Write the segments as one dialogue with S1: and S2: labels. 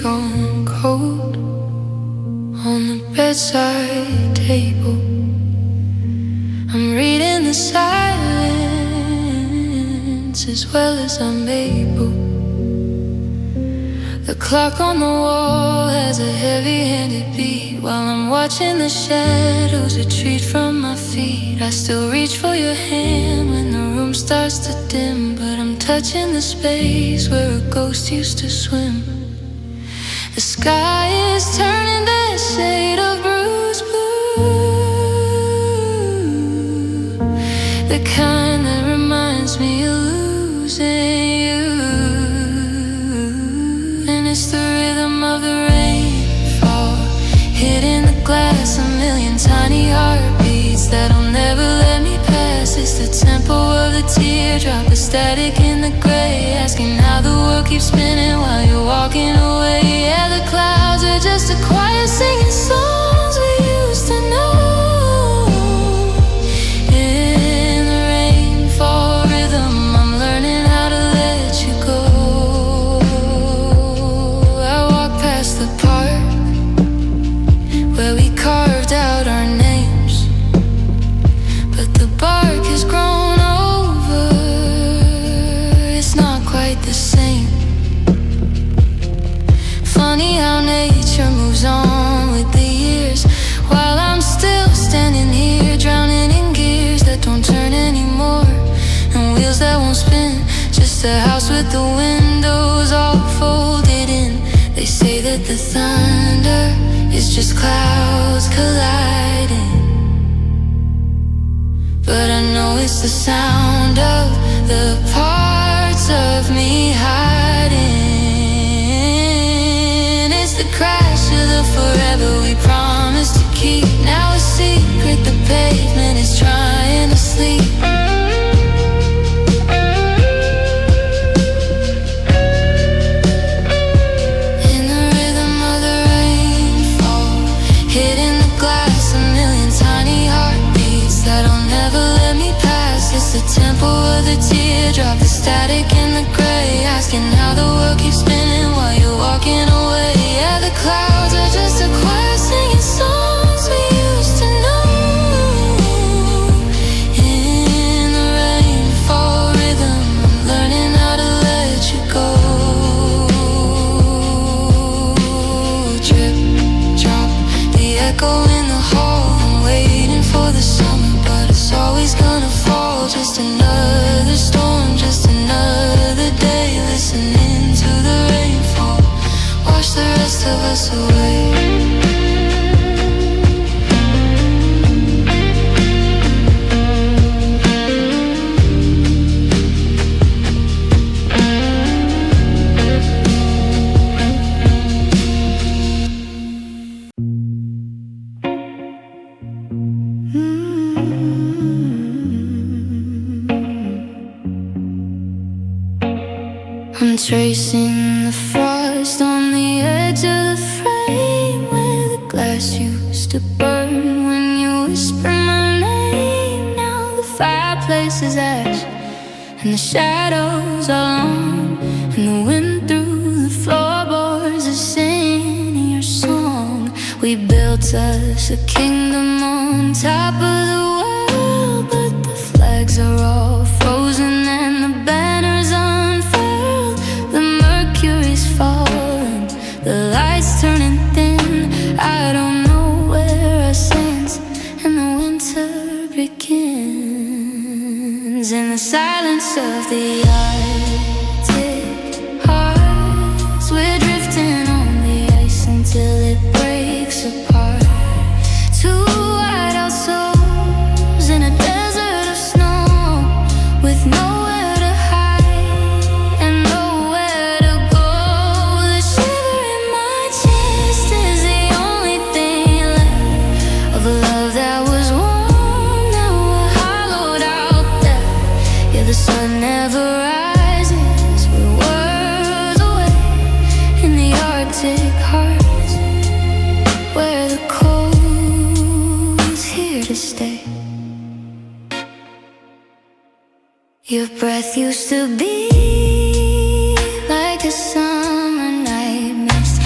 S1: gone cold on the bedside table. I'm reading the silence as well as I'm able. The clock on the wall has a heavy-handed beat while I'm watching the shadows retreat from my feet. I still reach for your hand when the room starts to dim, but I'm touching the space where a ghost used to swim. The sky is turning that shade of bruised blue, the kind that reminds me of losing you. And it's the rhythm of the rainfall hitting the glass, a million tiny heartbeats that'll never let me pass. It's the tempo of the teardrop, the static in the gray, asking how the world keeps spinning while you're walking away. Yeah, the clouds are just a choir singing songs we used to know. In the rainfall rhythm, I'm learning how to let you go. I walk past the park where we carved out our names, but the bark has grown over, it's not quite the same. Funny how nature moves on with the years, while I'm still standing here drowning in gears that don't turn anymore, and wheels that won't spin. Just a house with the windows all folded in. They say that the thunder is just clouds colliding, but I know it's the sound of the parts of me hiding. It's the crash of the forever we promised to keep. Now a secret the pavement is trying to sleep. In the rhythm of the rainfall hitting the glass, a million tiny heartbeats that'll never let me pass. It's the tempo of the teardrop, the static in the gray, asking how the world keeps spinning while you're walking away. Yeah, the clouds are just a choir singing songs we used to know. In the rainfall rhythm, I'm learning how to let you go. Drip, drop, the echo in the hall. I'm waiting for the summer, but it's always gonna fall. Just another storm, just another day, listening to the rainfall wash the rest of us away. I'm tracing the frost on the edge of the frame where the glass used to burn when you whisper my name. Now the fireplace is ash and the shadows are long, and the wind through the floorboards is singing your song. We built us a kingdom on top of the world, but the flags are all frozen and the banners unfurled. The mercury's falling, the lights turning thin. I don't know where I sense, and the winter begins. In the silence of the Arctic hearts, we're drifting on the ice until it breaks apart. Two white-out souls in a desert of snow, with nowhere to hide and nowhere to go. The shiver in my chest is the only thing left of a love that was warm. Now we're hollowed out there. Yeah, the sun never rises. We're worlds away in the Arctic hearts, where the cold's here to stay. Your breath used to be like a summer night mist.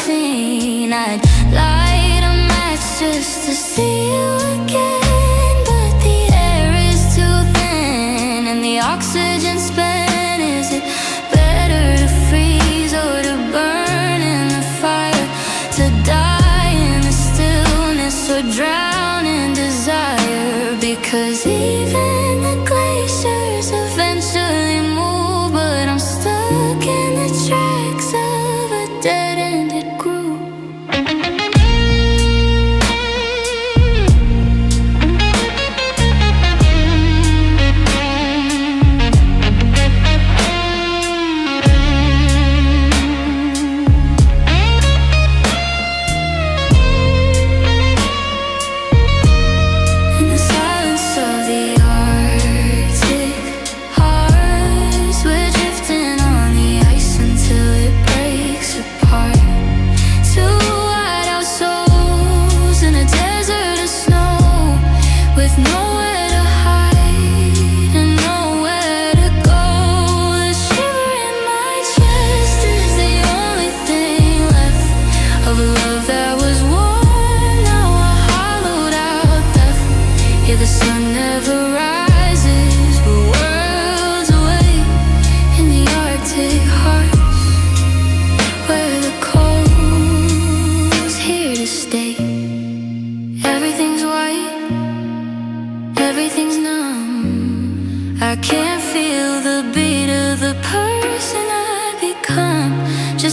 S1: routine. I'd light a match just to see you again, but the air is too thin and the oxygen spent. Is it better to freeze or to burn in the fire, to die in the stillness or drown in desire? Because even the glaciers eventually move, but I'm stuck in the tracks of a dead-ended groove.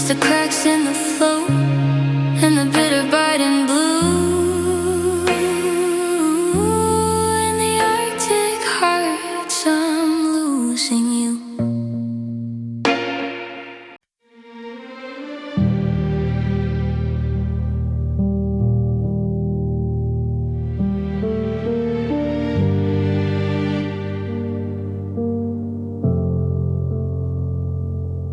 S1: The cracks in the flow and the bitter bite and blue in the Arctic hearts. I'm losing you.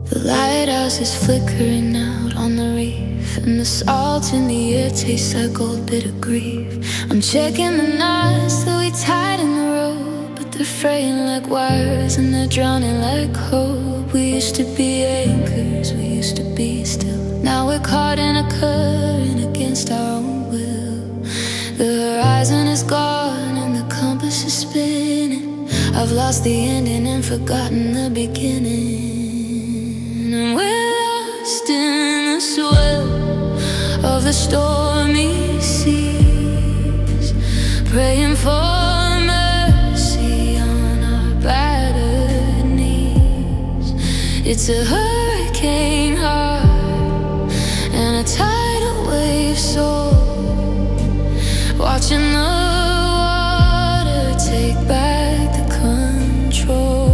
S1: The lighthouse is flickering out on the reef, and the salt in the air tastes like old bitter grief. I'm checking the knots that we tied in the rope, but they're fraying like wires and they're drowning like hope. We used to be anchors, we used to be still. Now we're caught in a current against our own will. The horizon is gone and the compass is spinning. I've lost the ending and forgotten the beginning. And we're lost in the swell of the stormy seas, praying for mercy on our battered knees. It's a hurricane heart and a tidal wave soul, watching the water take back the control.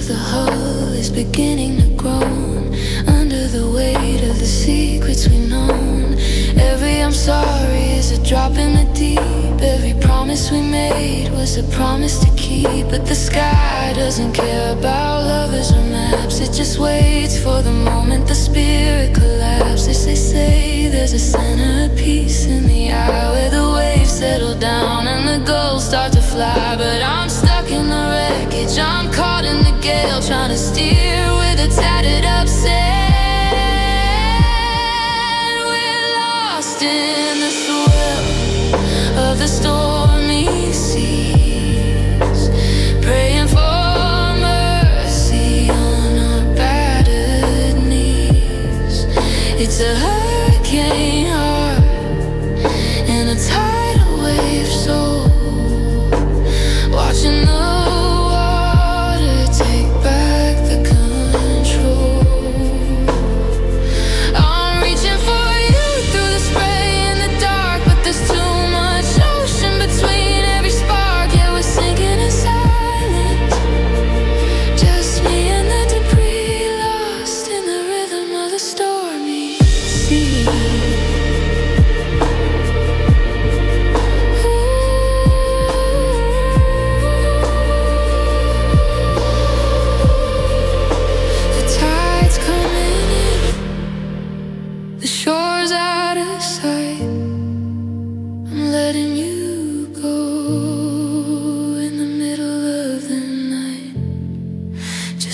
S1: The hull is beginning to groan under the weight of the secrets we've known. Every I'm sorry is a drop in the deep. Every promise we made was a promise to keep. But the sky doesn't care about lovers or maps. It just waits for the moment the spirit collapses. They say there's a centerpiece in the eye where the waves settle down and the gulls start to fly. But I'm stuck in the wreckage, I'm caught in the gale, trying to steer with a tattered up sail. We're lost in the swell of the stormy seas, praying for mercy on our battered knees. It's a hurricane heart and a tidal wave soul, watching the see.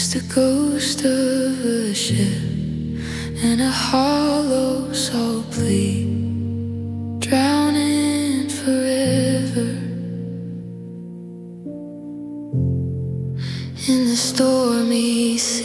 S1: just a ghost of a ship in a hollow soul plea, drowning forever in the stormy seas.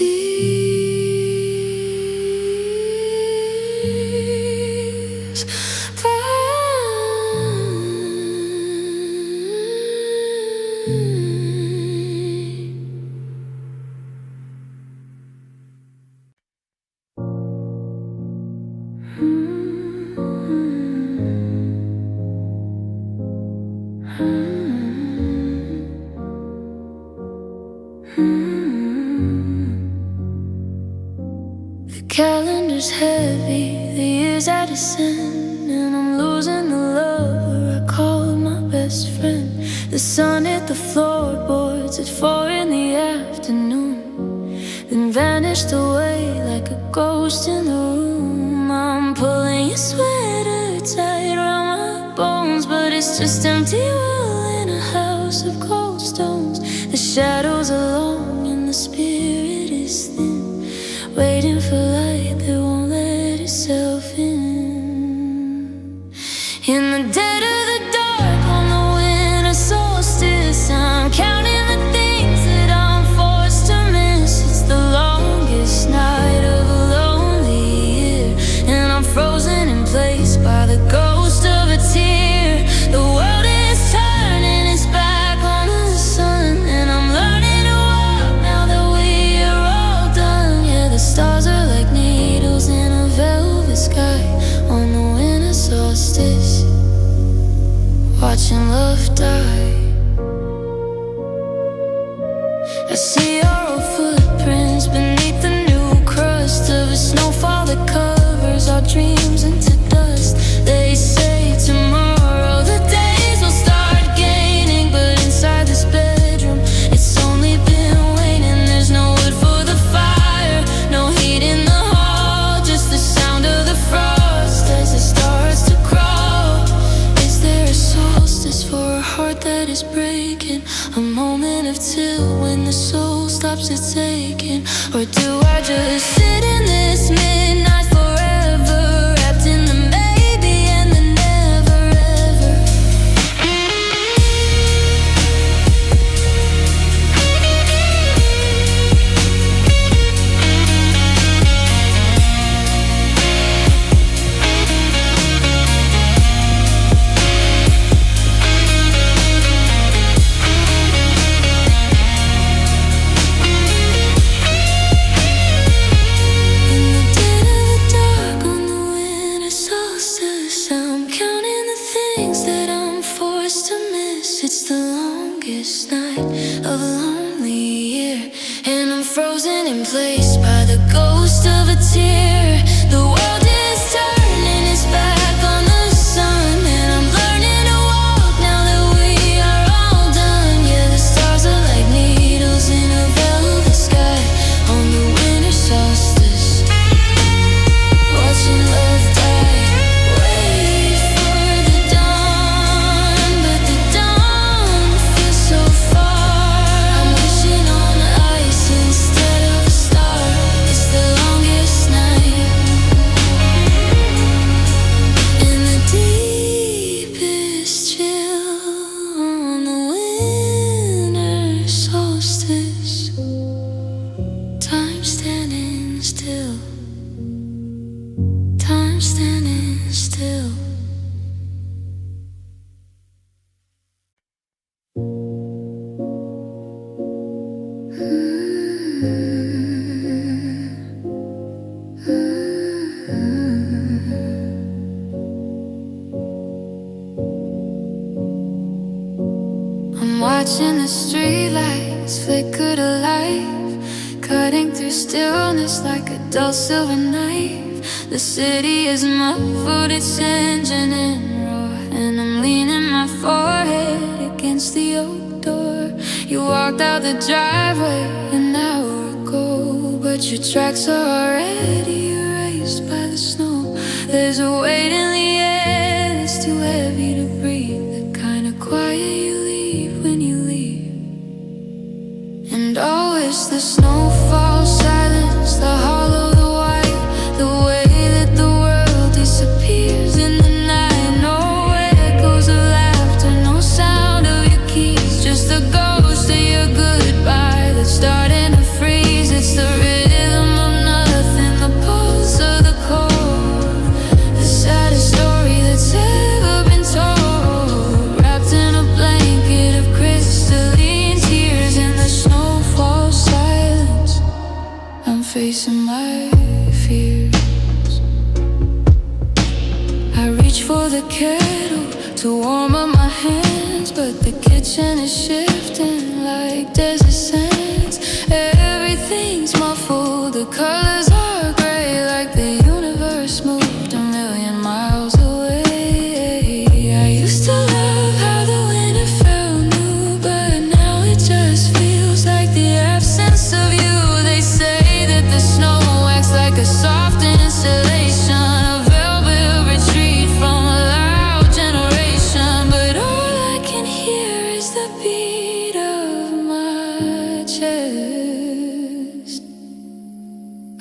S1: The calendar's heavy, the years I descend, and I'm losing the lover I called my best friend. The sun hit the floorboards at 4 in the afternoon, then vanished away like a ghost in the room. I'm pulling your sweater tight around my bones, but it's just empty wool in a house of cold stones. The shadows are long and the spirit is thin, waiting for light that won't let itself in. In the dead of the dark on the winter solstice, I'm counting the things that I'm forced to miss. It's the longest night of a lonely year, and I'm frozen in place by the ghost of a tear. The world is turning its back on the sun, and I'm learning to walk now that we are all done. Yeah, the stars are like needles in a velvet sky on the winter solstice, watching love die. I see our old footprints beneath the new crust of a snowfall that covers our dreams into dust. They say tomorrow the days will start gaining, but inside this bedroom it's only been waning. There's no wood for the fire, no heat in the hall, just the sound of the frost as it starts to crawl. Is there a solstice for a heart that is breaking? A moment of till when the soul stops its aching? Or do I just sit in this midnight forever, wrapped in the maybe and the never ever? It's the longest night of a lonely year, and I'm frozen in place by the ghost of a tear. The world is turning its back on the sun, and I'm learning to walk now that we are all done. Yeah, the stars are like needles in a velvet sky on the winter solstice, watching love die. Wait for the dawn, but the dawn feels so far. I'm wishing on ice instead of a star. It's the longest night in the deepest chill on the winter solstice. Time standing still, time standing still. I'm watching the streetlights flicker to life, cutting through stillness like a dull silver knife. The city is muffled, its engine in roar, and I'm leaning my forehead against the oak door. You walked out the driveway an hour ago, but your tracks are already erased by the snow. There's a weight in the air that's too heavy to breathe, the kind of quiet you leave when you leave. And oh, it's the snowfall facing my fears. I reach for the kettle to warm up my hands, but the kitchen is shifting like desert sands. Everything's muffled, the colors are gray, like the universe moved a million miles away. I used to love how the winter felt new, but now it just feels like the absence of you. They say that the snow acts like a soft insulation, a velvet retreat from a loud generation. But all I can hear is the beat of my chest.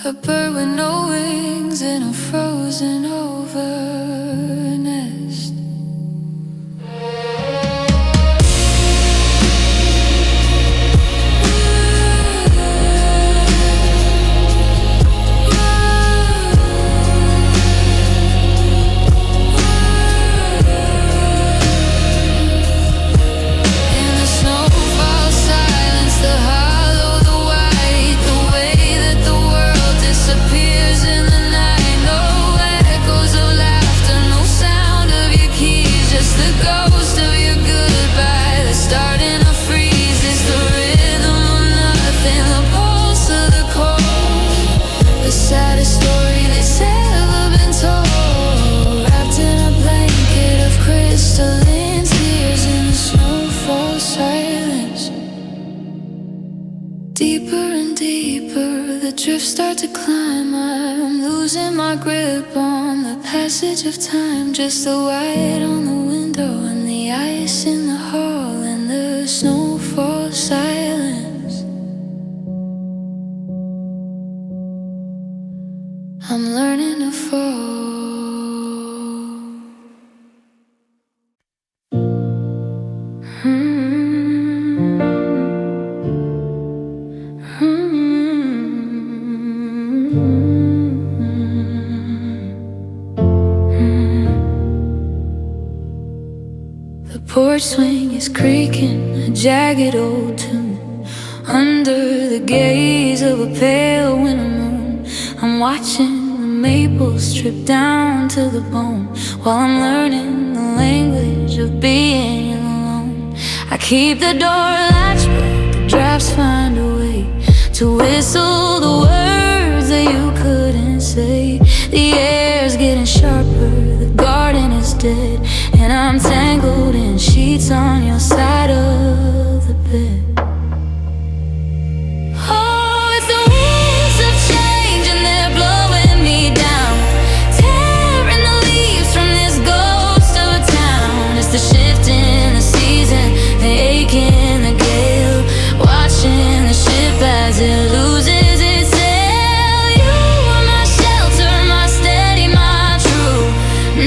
S1: A bird with no wings in a frozen over nest. In the snowfall silence, the hollow, the white, the way that the world disappears in the night. No echoes of laughter, no sound of your keys, just the ghost of your goodbye. The starting to freeze is the rhythm of nothing, the pulse of the cold, the saddest story that's ever been told. Wrapped in a blanket of crystalline tears in the snowfall silence. Deeper and deeper, the drifts start to climb. I'm losing my grip on the passage of time. Just the white on the window and the ice in the hall and the snowfall silence. I'm learning to fall. The porch swing is creaking, a jagged old tune, under the gaze of a pale winter moon. I'm watching the maples strip down to the bone, while I'm learning the language of being alone. I keep the door latched, but the drafts find a way to whistle the words that you couldn't say. The air's getting sharper, the garden is dead, and I'm tangled in sheets on your side of the bed. Oh, it's the winds of change and they're blowing me down, tearing the leaves from this ghost of a town. It's the shift in the season, the ache in the gale, watching the ship as it loses its sail. You were my shelter, my steady, my true.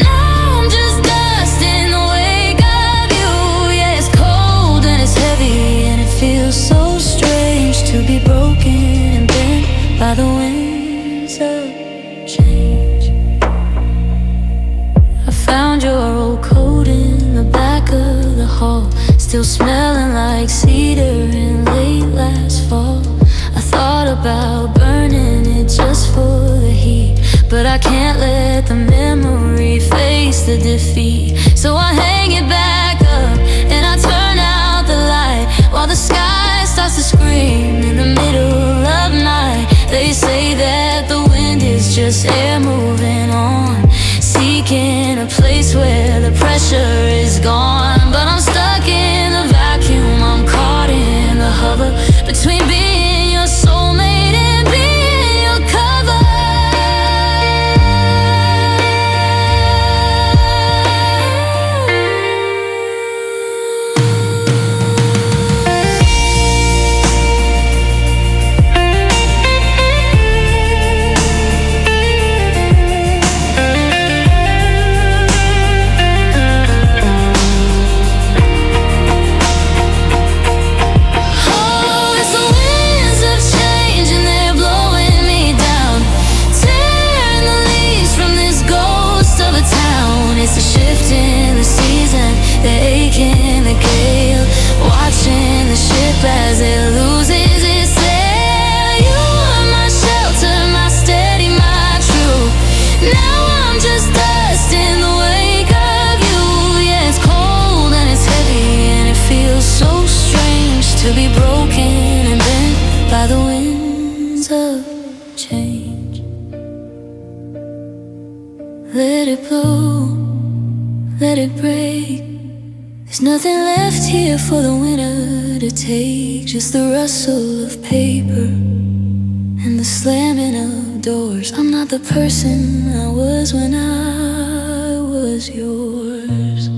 S1: Now I'm just dust in the wake of you. Yeah, it's cold and it's heavy and it feels so strange to be broken and bent by the winds of change. I found your old coat in the back of the hall, still smelling like cedar in late last fall. I thought about burning it just for the heat, but I can't let the memory face the defeat. So I hang it back up and I turn out the light, while the sky starts to scream in the middle of night. They say that the wind is just air moving on, seeking a place where the pressure is gone. But I'm stuck in the vacuum, I'm caught in the hover between being your soulmate and being your cover. of change. Let it blow, let it break. There's nothing left here for the winner to take. Just the rustle of paper and the slamming of doors. I'm not the person I was when I was yours.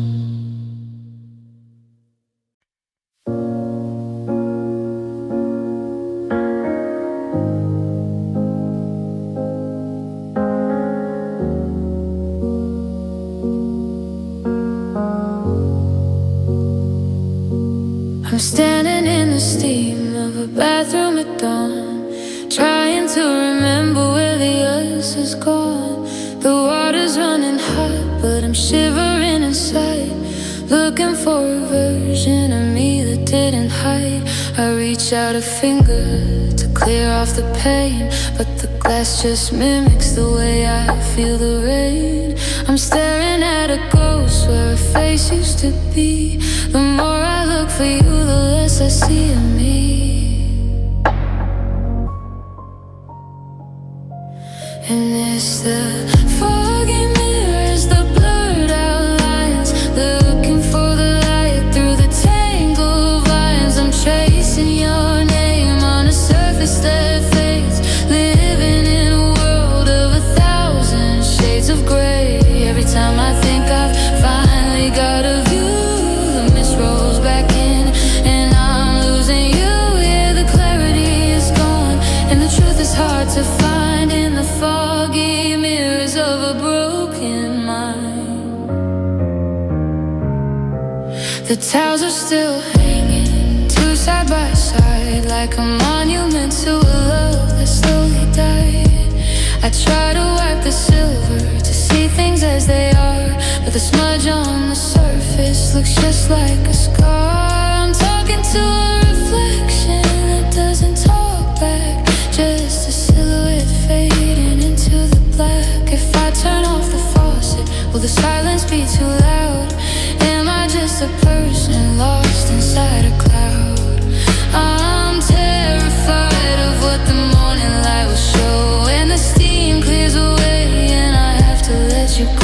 S1: I'm standing in the steam of a bathroom at dawn, trying to remember where the ice has gone. The water's running hot, but I'm shivering inside, looking for a version of me that didn't hide. I reach out a finger to clear off the pain, but the glass just mimics the way I feel the rain. I'm staring at a ghost where a face used to be. The more I look for you, the less I see of me. And it's the foggy mirrors, the blurred out lines, looking for the light through the tangled vines. I'm chasing your name on a surface that fades, living in a world of 1,000 shades of gray. Every time I think I've finally got a view, the mist rolls back in, and I'm losing you. Yeah, the clarity is gone, and the truth is hard to find in the foggy mirrors of a broken mind. The towels are still hanging, two side by side, like a monument to a love that slowly died. I try to wipe the silver to see things as they are, but the smudge on the surface looks just like a scar. I'm talking to a reflection that doesn't talk back, just a silhouette fading into the black. If I turn off the faucet, will the silence be too loud? Am I just a person lost inside a cloud? I'm terrified of what the morning light will show, and the steam clears away and I have to let you go.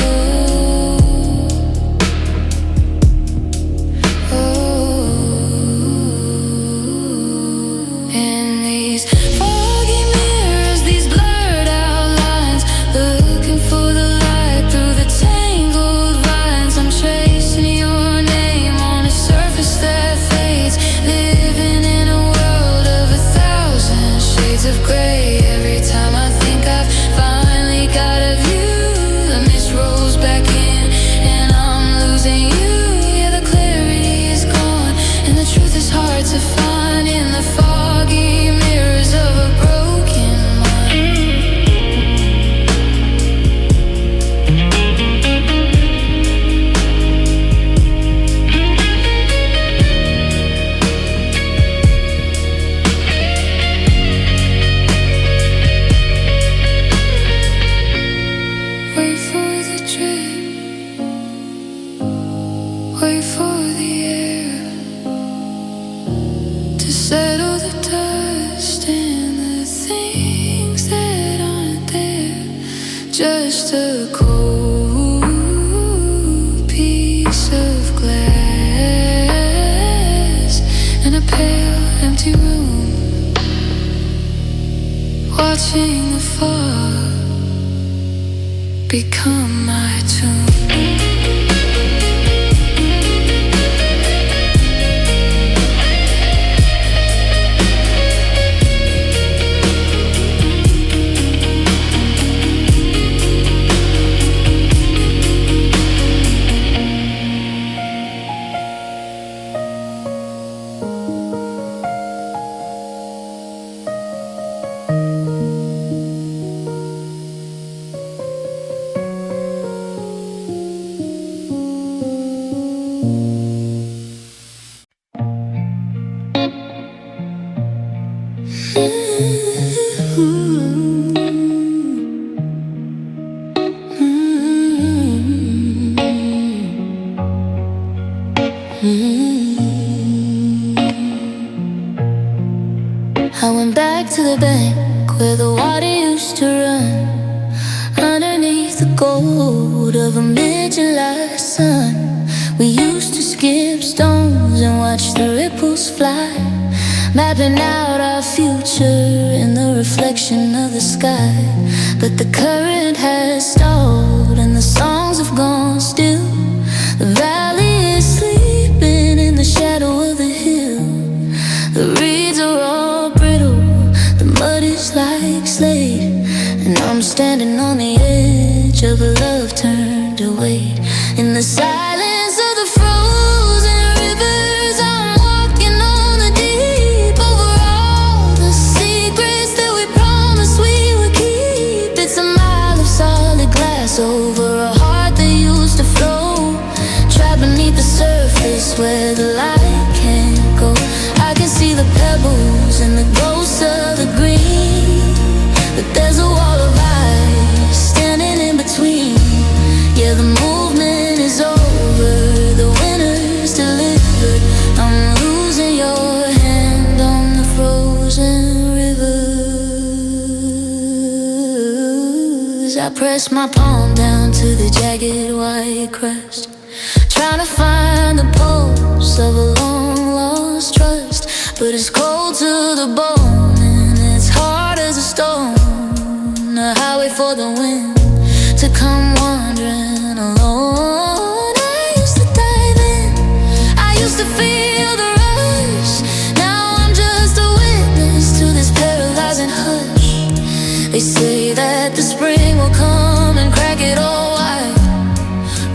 S1: Just a cold piece of glass in a pale, empty room, watching the fog become my tomb. where the water used to run, underneath the gold of a mid-July sun. We used to skip stones and watch the ripples fly, mapping out our future in the reflection of the sky. But the current has stalled and the songs have gone still. The valley is sleeping in the shadow of the hill. The reeds are all brittle, the mud is like slate, and I'm standing on the edge of a love turned to weight. In the silence of the frozen rivers, I'm walking on the deep, over all the secrets that we promised we would keep. It's a mile of solid glass over a heart that used to flow, trapped beneath the surface where the light can't go. I can see the pebbles and the ghosts of the green, but there's a wall of ice standing in between. Yeah, the movement is over, the winner's delivered. I'm losing your hand on the frozen rivers. I press my palm down to the jagged white crust, trying to find the pulse of a long lost trust. But it's cold to the bone and it's hard as a stone, a highway for the wind to come wandering alone. I used to dive in, I used to feel the rush. Now I'm just a witness to this paralyzing hush. They say that the spring will come and crack it all wide,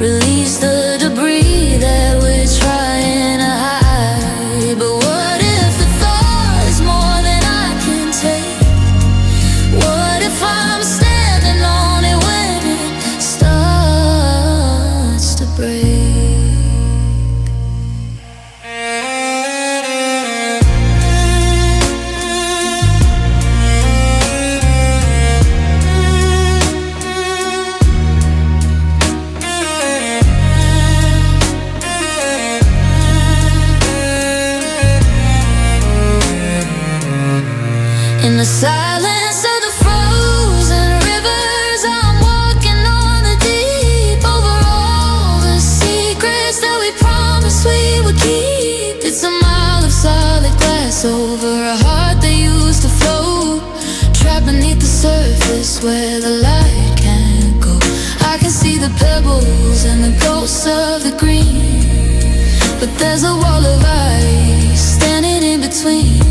S1: release the debris that we're trying to hide. But what if the thought is more than I can take? What if I'm standing on it when it starts to break? In the silence of the frozen rivers, I'm walking on the deep, over all the secrets that we promised we would keep. It's a mile of solid glass over a heart that used to float, trapped beneath the surface where the light can't go. I can see the pebbles and the ghosts of the green, but there's a wall of ice standing in between.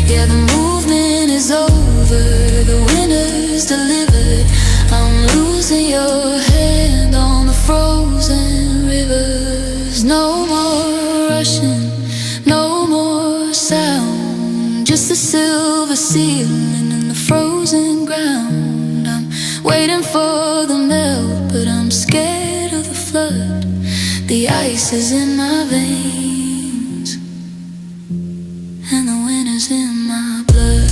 S1: Yeah, the movement is over, the winner's delivered. I'm losing your hand on the frozen rivers. No more rushing, no more sound, just a silver ceiling in the frozen ground. I'm waiting for the melt, but I'm scared of the flood. The ice is in my veins, and the winter's in my blood.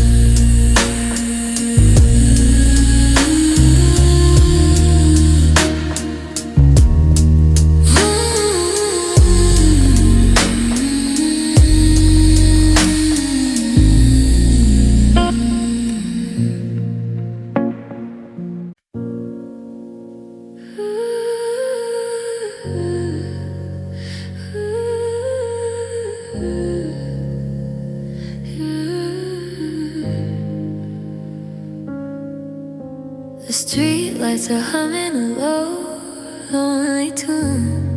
S1: The street lights are humming a low, lonely tune,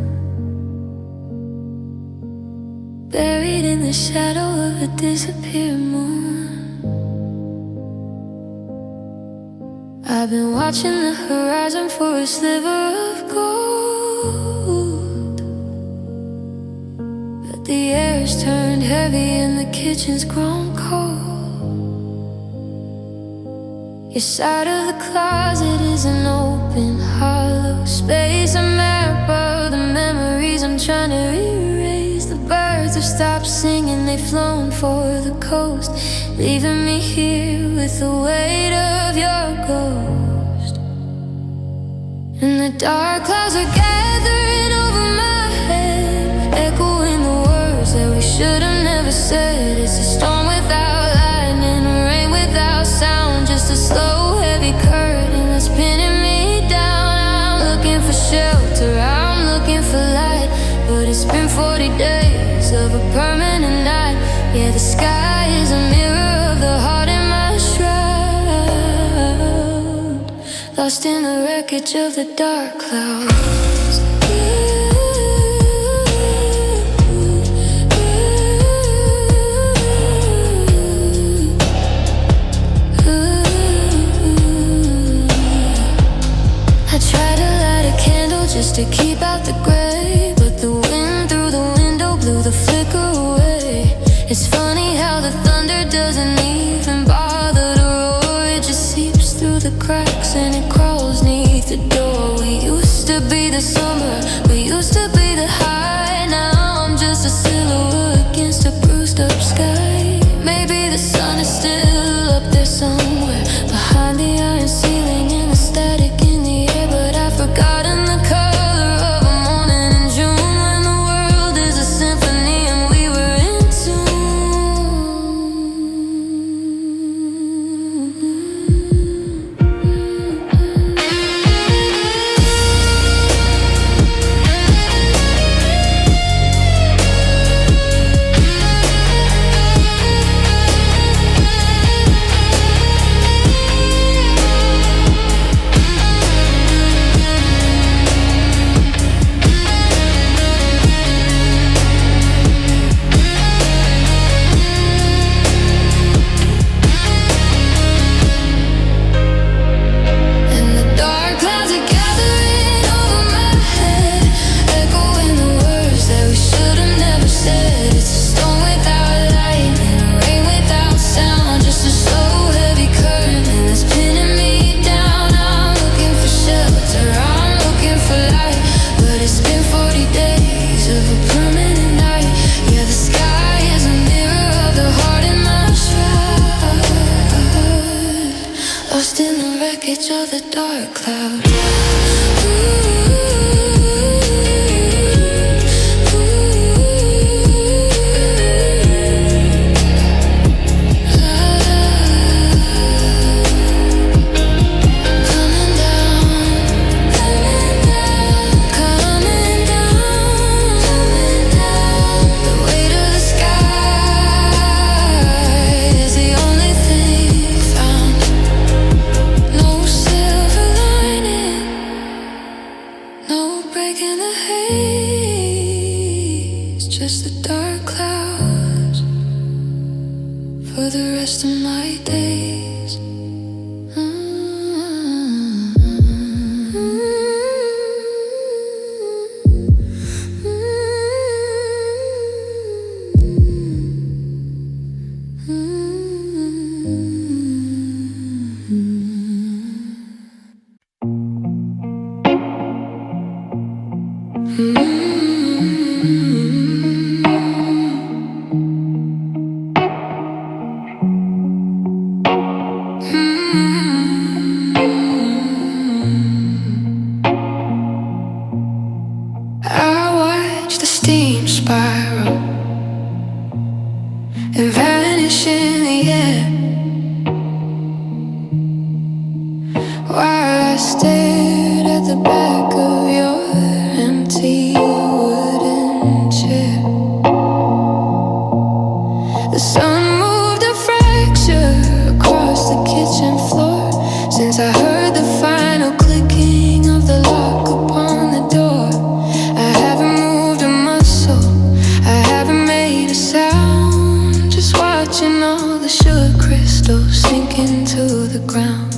S1: buried in the shadow of a disappearing moon. I've been watching the horizon for a sliver of gold, but the air has turned heavy and the kitchen's grown cold. Your side of the closet is an open, hollow space, a map of the memories I'm trying to erase. The birds have stopped singing, they've flown for the coast, leaving me here with the weight of your ghost. And the dark clouds are gathering over my head, echoing the words that we should have never said. It's a storm without lightning, rain without sound, just days of a permanent night. Yeah, the sky is a mirror of the heart in my shroud, lost in the wreckage of the dark clouds. I tried to light a candle just to keep out the gray, but the wind through the window blew the flicker away. It's funny how the thunder doesn't even bother to roar. It just seeps through the cracks and it crawls neath the door. We used to be the summer, we used to be the high. Now I'm just a silhouette against a bruised up sky. Maybe the sun is still up there somewhere, behind the iron ceiling and the static in the air. But I've forgotten the color of a morning in June, when the world is a symphony and we were in of the dark cloud. Just the dark clouds for the rest of my days. And vanish in the air, while I stared at the back of your empty wooden chair. The sun moved a fracture across the kitchen floor since I heard the final clicking of the lock upon the door. I haven't moved a muscle, I haven't made a sound, just watching all the sugar crystals sink into the ground.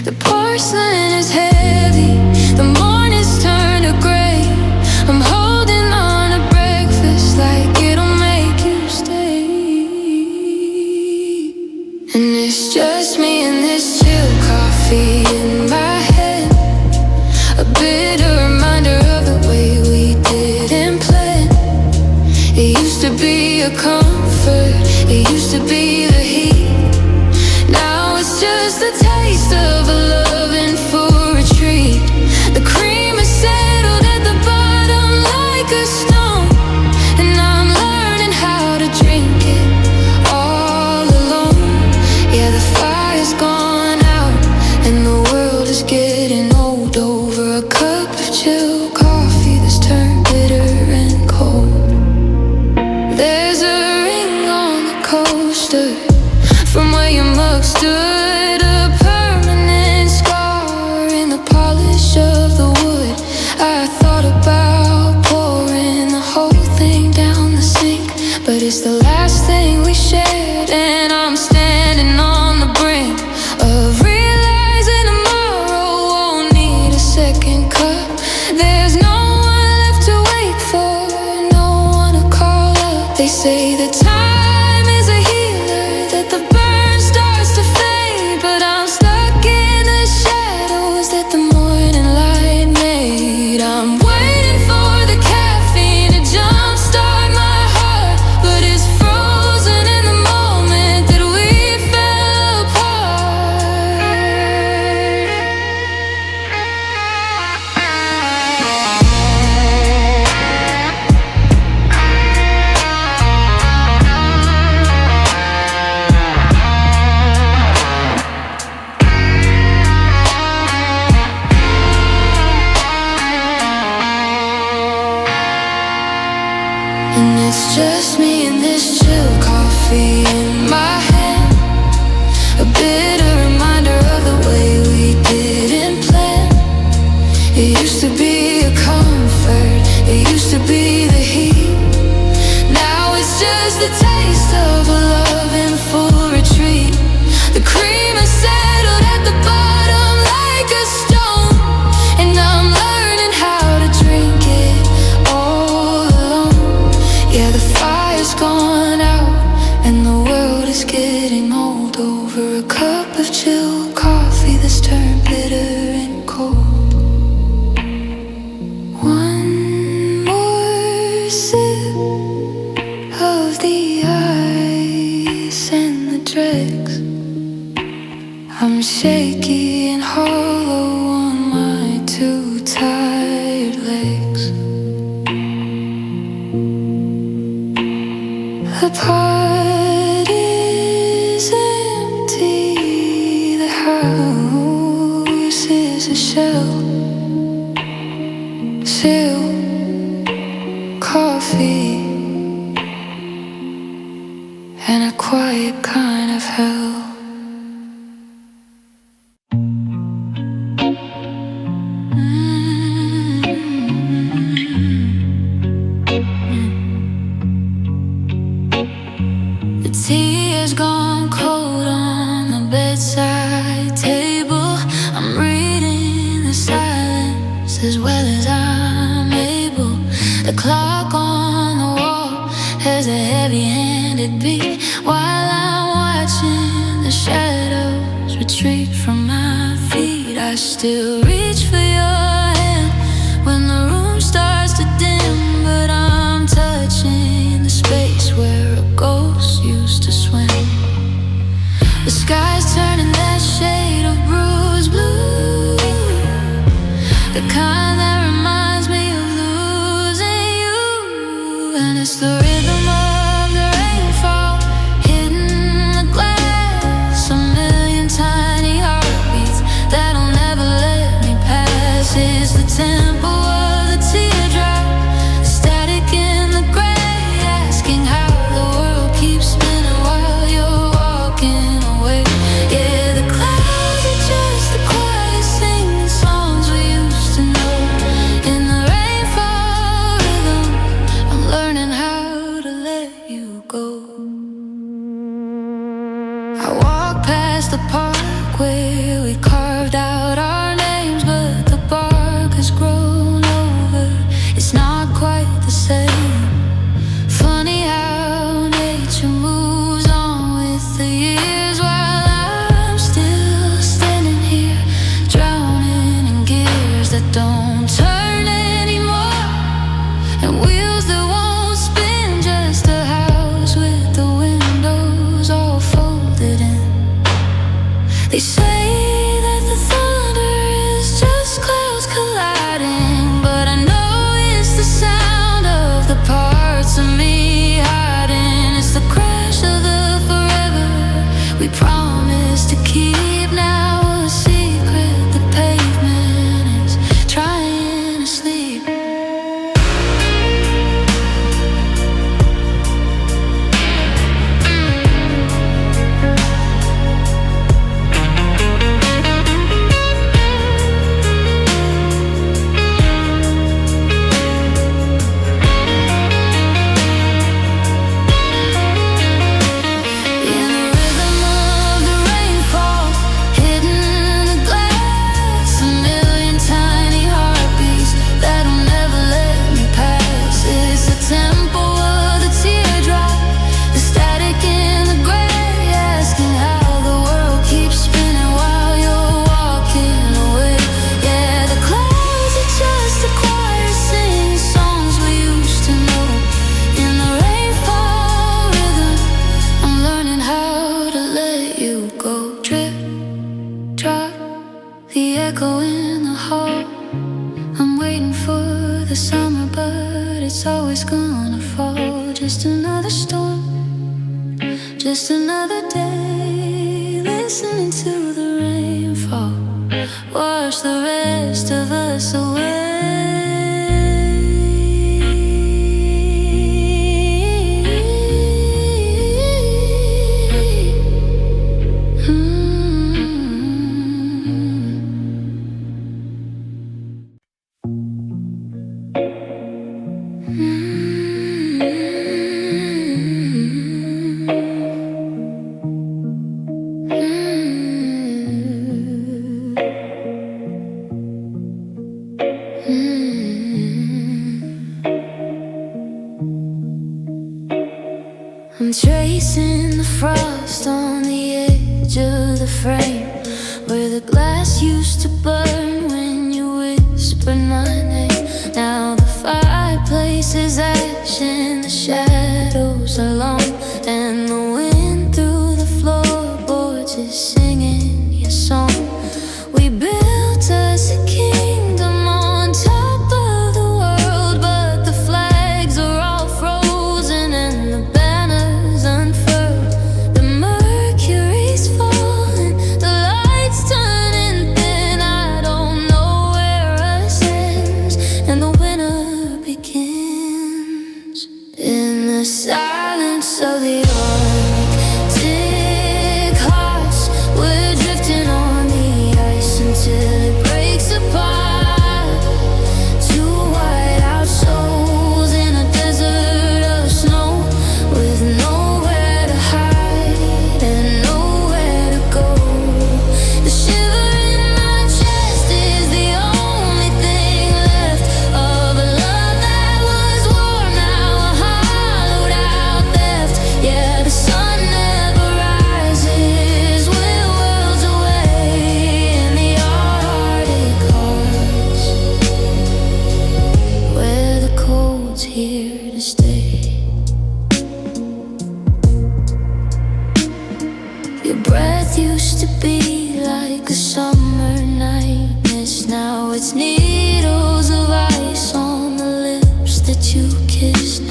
S1: The porcelain is heavy, the morning's turned to gray. I'm holding on to breakfast like it'll make you stay. And it's just me and this chill coffee in my head, a bitter reminder of the way we didn't plan. It used to be a comfort, it used to be the heat. Now it's just the taste of a loving for a treat. The cream is settled at the bottom like a stone, and I'm learning how to drink it all alone. Yeah, the fire's gone out and the world is getting old over a cup of chill coffee that's turned bitter and cold. coffee in my hand, a bitter reminder of the way we didn't plan. It used to be a comfort, it used to be the heat. Now it's just the taste of a love in full retreat. The cream has settled at the bottom like a stone, and I'm learning how to drink it all alone. Yeah, the fire's gone out and the world is getting old over a cup of chilled coffee that's turned bitter and cold. One more sip of the ice and the dregs. I'm shaky and hollow on my two tired legs. The pot is empty, the house is a shell. Still coffee and a quiet kind of hell. The tea has gone cold on the bedside table. I'm reading the silence as well as I'm able. The clock on the wall has a heavy-handed beat while I'm watching the shadows retreat from my feet. I still reach for your hand when the room starts to dim, but I'm touching the space where a ghost used to swim. The sky's turning that shade of bruised blue, the kind that reminds me of losing you. And it's the rhythm of the rainfall hitting the glass, a million tiny heartbeats that'll never let me pass. It's the tempo of the teardrop, the static in the gray, asking how the world keeps spinning while you're walking away. Yeah, the clouds are just the quiet singing songs we used to know. In the rainfall rhythm, I'm learning how to let you go. I walk past the park where we carved out our names, but the bark has grown over. It's not quite the same. Funny how nature moves on with the years while I'm still standing here, drowning in gears that don't turn anymore, and wheels that won't spin, just a house with the windows all folded in. They say that the thunder is just clouds colliding, but I know it's the sound of the parts of me hiding. It's the crash of the forever we promised to keep, now a secret the pavement is trying to sleep. In the rhythm of the rainfall hitting the glass, a million tiny heartbeats that'll never let me pass. It's the tempo of the teardrop, the static in the gray, asking how the world keeps spinning while you're walking away. Yeah, the clouds are just the choir singing songs we used to know. In the rainfall rhythm, I'm learning how to let you go. Drip, drop, the echo in the hall. I'm waiting for the summer, but it's always gonna fall. Just another storm, just another day, listening to the rainfall wash the rest of us away. where the glass used to burn when you whispered my name. Now the fireplace is ash and the shadows are long, and the wind through the floorboards is singing your song. We built us a kingdom on top of the world, but the flags are all frozen and the banners unfurled. The mercury's falling, the lights turning thin. I don't know where us ends and the winter begins. In the silence of the Arctic hearts, we're drifting on the ice until it breaks apart. Two white-out souls in a desert of snow, with nowhere to hide and nowhere to go. The shiver in my chest is the only thing left of a love that was warm, now a hollowed out theft. Yeah, the sun never rises, we're worlds away in the Arctic hearts, where the cold's here to stay. Your breath used to be like a summer night mist. Now it's needles of ice on the lips that you kissed.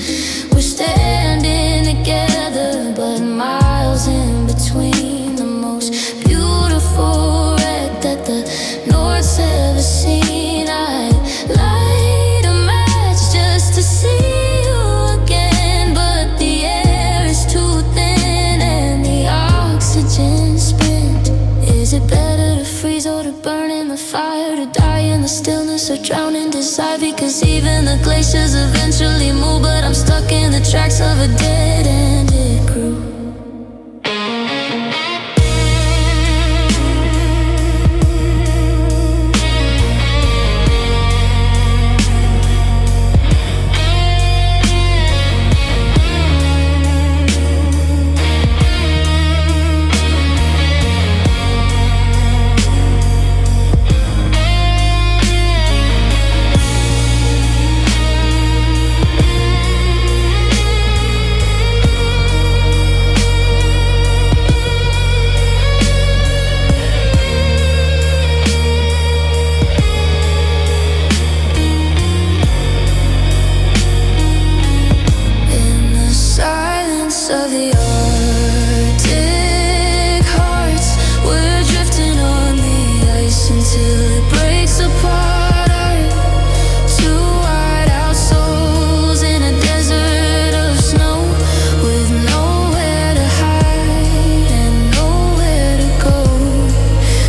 S1: We're standing together, but miles in between. The most beautiful wreck that the North's ever seen. I'd light a match just to see you again, but the air is too thin and the oxygen spent. Is it better to freeze or to burn in the fire, to die in the stillness or drown in desire? Because even the glaciers eventually move, but I'm stuck in the tracks of a dead-ended groove. In the silence of the Arctic hearts, we're drifting on the ice until it breaks apart. Two white-out souls in a desert of snow, with nowhere to hide and nowhere to go.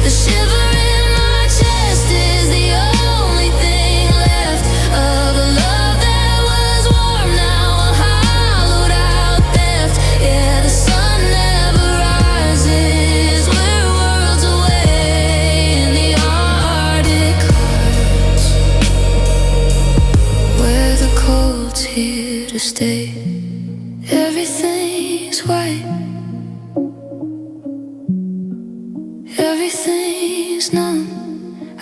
S1: The shiver in my chest is the only thing left of a love that was warm, now a hollowed out theft. Yeah, the sun never rises, we're worlds away in the Arctic hearts, where the cold's here to stay. Everything's white, everything's numb.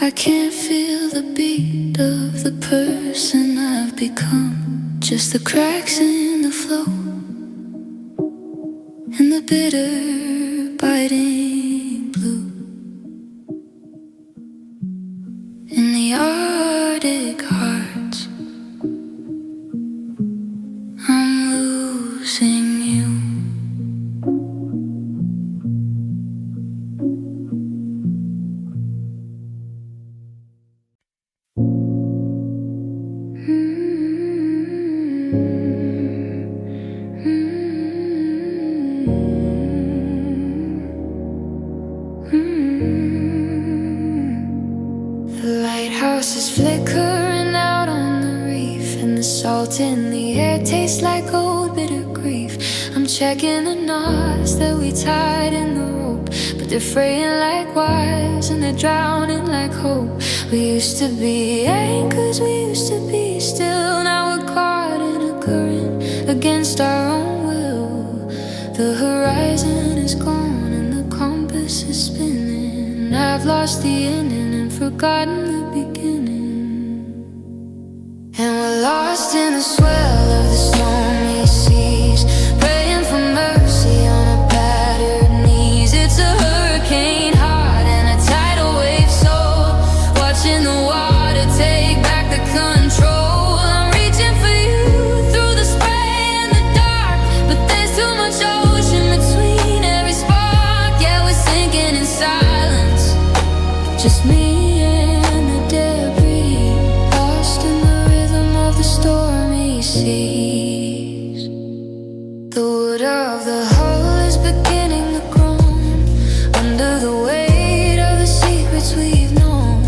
S1: I can't feel the beat of the person I've become. Just the cracks in the flow and the bitter biting blue. In the Arctic hearts, I'm losing you. The lighthouse is flickering out on the reef, and the salt in the air tastes like old bitter grief. I'm checking the knots that we tied in the rope, but they're fraying like wires and they're drowning like hope. We used to be anchors, we used to be still. Now we're caught in a current against our own will. The horizon is gone and the compass is spinning. I've we've lost the ending and forgotten the beginning. And we're lost in the swell of the stormy seas, praying for mercy on our battered knees. It's a hurricane heart and a tidal wave soul, watching the water take back the control. I'm reaching for you through the spray and the dark, but there's too much ocean between every spark. Yeah, we're sinking in silence, just me and the debris, lost in the rhythm of the stormy seas. The wood of the hull is beginning to groan under the weight of the secrets we've known.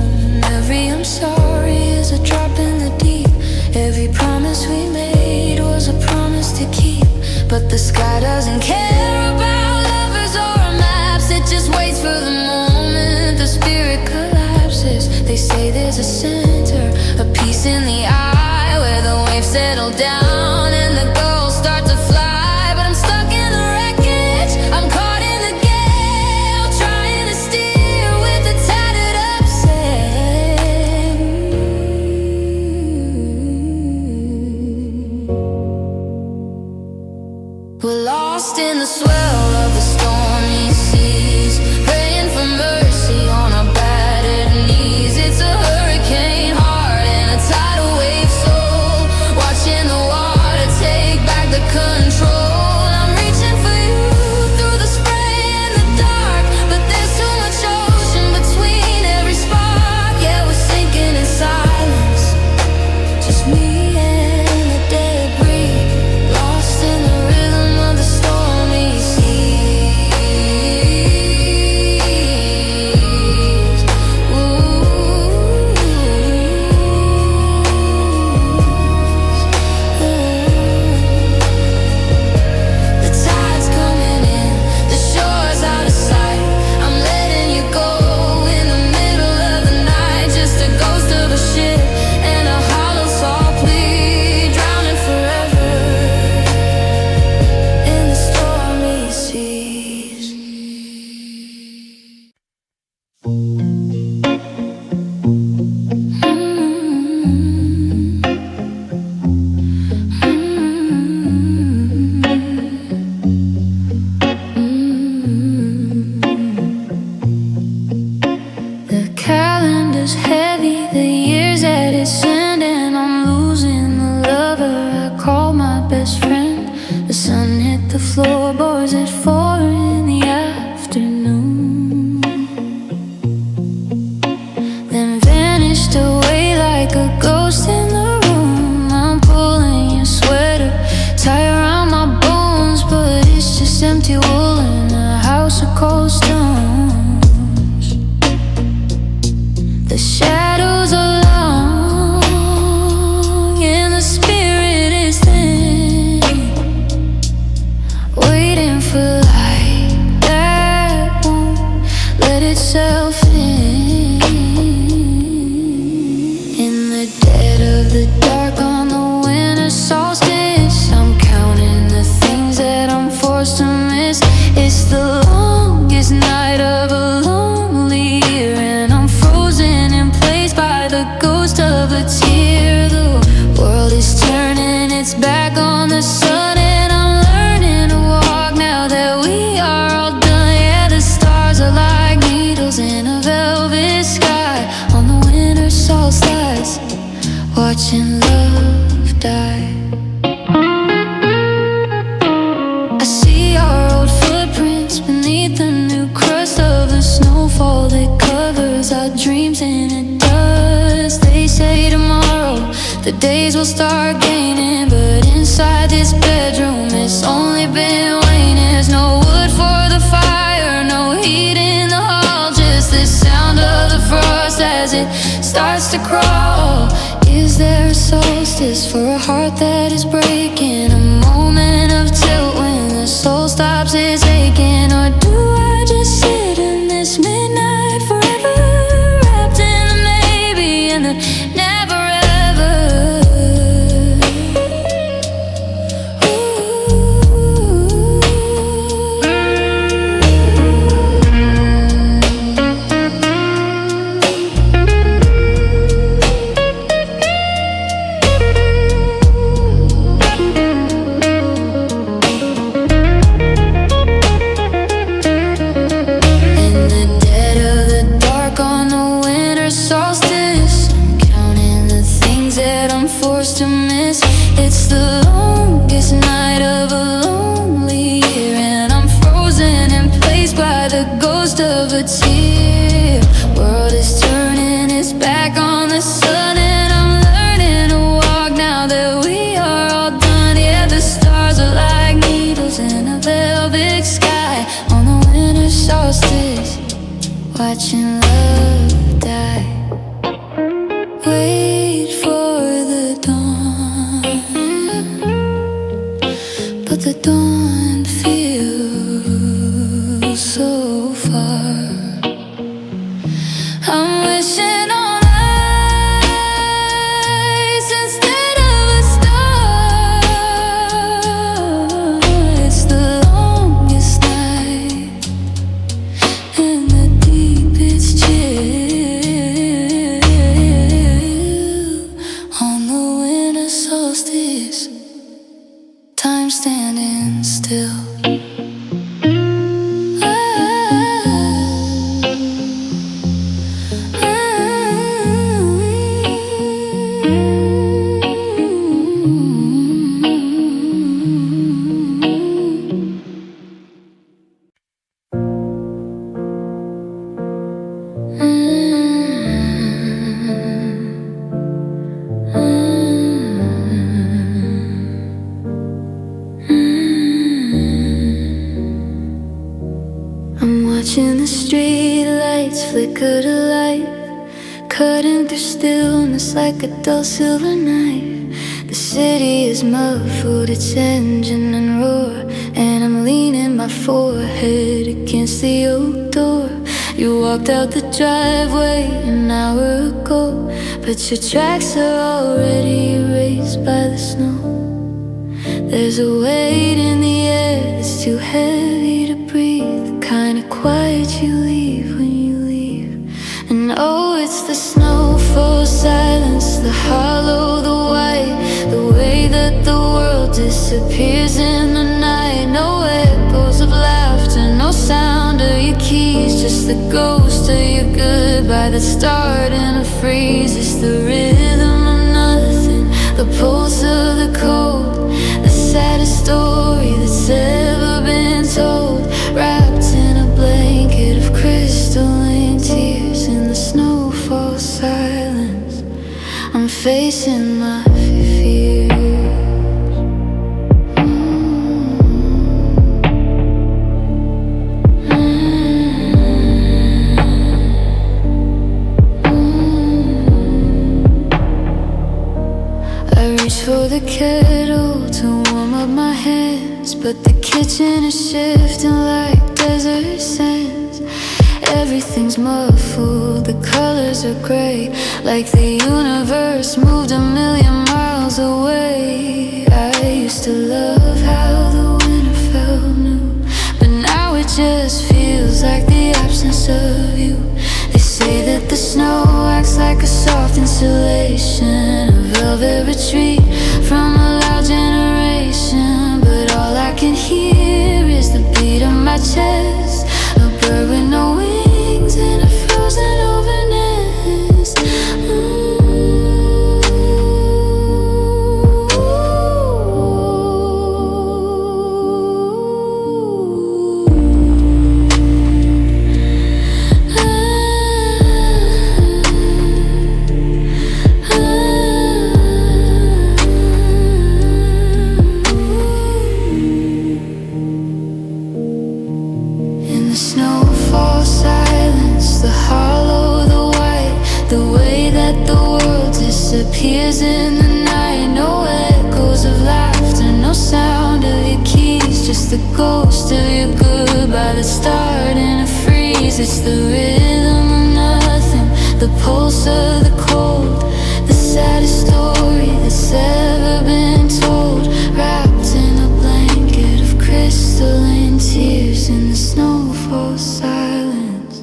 S1: Every I'm sorry is a drop in the deep. Every promise we made was a promise to keep. But the sky doesn't care about lovers or maps. It just waits for the moment the spirit collapses. They say there's a center, a piece in the eye, where the waves settle down and the gulls start to fly. But I'm stuck in the wreckage, I'm caught in the gale, trying to steer with a tattered up sail. We're lost in the swell of the stormy seas, praying for mercy on our battered knees. It's a hurricane heart and a tidal wave soul, watching the water take back the control. I'm reaching for you through the spray and the dark, but there's too much ocean between every spark. Yeah, we're sinking in silence, just me and the debris, lost in the rhythm of the stormy seas. The tide's coming in, the shore's out of sight. I'm letting you go in the middle of the night, just a ghost of a ship and a hollow saw plea, drowning forever in the stormy seas. The calendar's heavy, the year's at its end, and I'm losing the lover I call my best friend. The sun hit the floorboards at 4 in the afternoon, then vanished away like a ghost in the room. I'm pulling your sweater tight around my bones, but it's just empty wool in a house of cold stones. The shadows are long and the spirit is thin, waiting for light that won't let itself in. In the dead of the dark on the winter solstice, I'm counting the things that I'm forced to miss. It's the longest night of a lonely year, and I'm frozen in place by the ghost of a tear. The world is turning its back on the sun, and I'm learning to walk now that we are all done. Yeah, the stars are like needles in a velvet sky on the winter solstice, watching love die. I see our old footprints beneath the new crust of the snowfall that covers our dreams in a dust. They say tomorrow the days will start gaining, but inside this bedroom it's only been waning. There's no wood for the fire, no heat in the hall, just the sound of the frost as it starts to crawl. Is there a solstice for a heart that is breaking? A moment of tilt when the soul stops its aching? Or do I just sit in this midnight forever, wrapped in the maybe and the never ever? Ooh. love die. Wait for the dawn, but the dawn feels so far. I'm wishing on ice instead of a star. It's the longest night and the deepest chill on the winter solstice. Time standing still. I'm watching the street lights flicker to life, cutting through stillness like a dull silver knife. The city is muffled, its engine and roar, and I'm leaning my forehead against the old door. You walked out the driveway an hour ago, but your tracks are already erased by the snow. There's a weight in the air that's too heavy to breathe, the kind of quiet you leave when you leave. And oh, it's the snowfall silence, the hollow, the white, the way that the world disappears in the night. No echoes of laughter, no sound of your keys, just the ghost of your goodbye that started in a freeze. It's the rhythm of nothing, the pulse of the cold, the saddest story that's ever been told, wrapped in a blanket of crystalline tears. In the snowfall silence, I'm facing my fears. I reach for the kettle to warm up my hands, but the kitchen is shifting like desert sands. Everything's muffled, the colors are gray, like the universe moved a million miles away. I used to love how the winter felt new, but now it just feels like the absence of you. They say that the snow acts like a soft insulation, a velvet retreat from a loud generation. But all I can hear is the beat of my chest, a bird with no wings and a frozen over nest. In the snowfall silence, the hollow, the white, the way that the world disappears in the night. No echoes of laughter, no sound of your keys, just the ghost of your goodbye that started in a freeze. It's the rhythm of nothing, the pulse of the cold, the saddest story that's ever been told, wrapped in a blanket of crystalline tears. In the snowfall silence,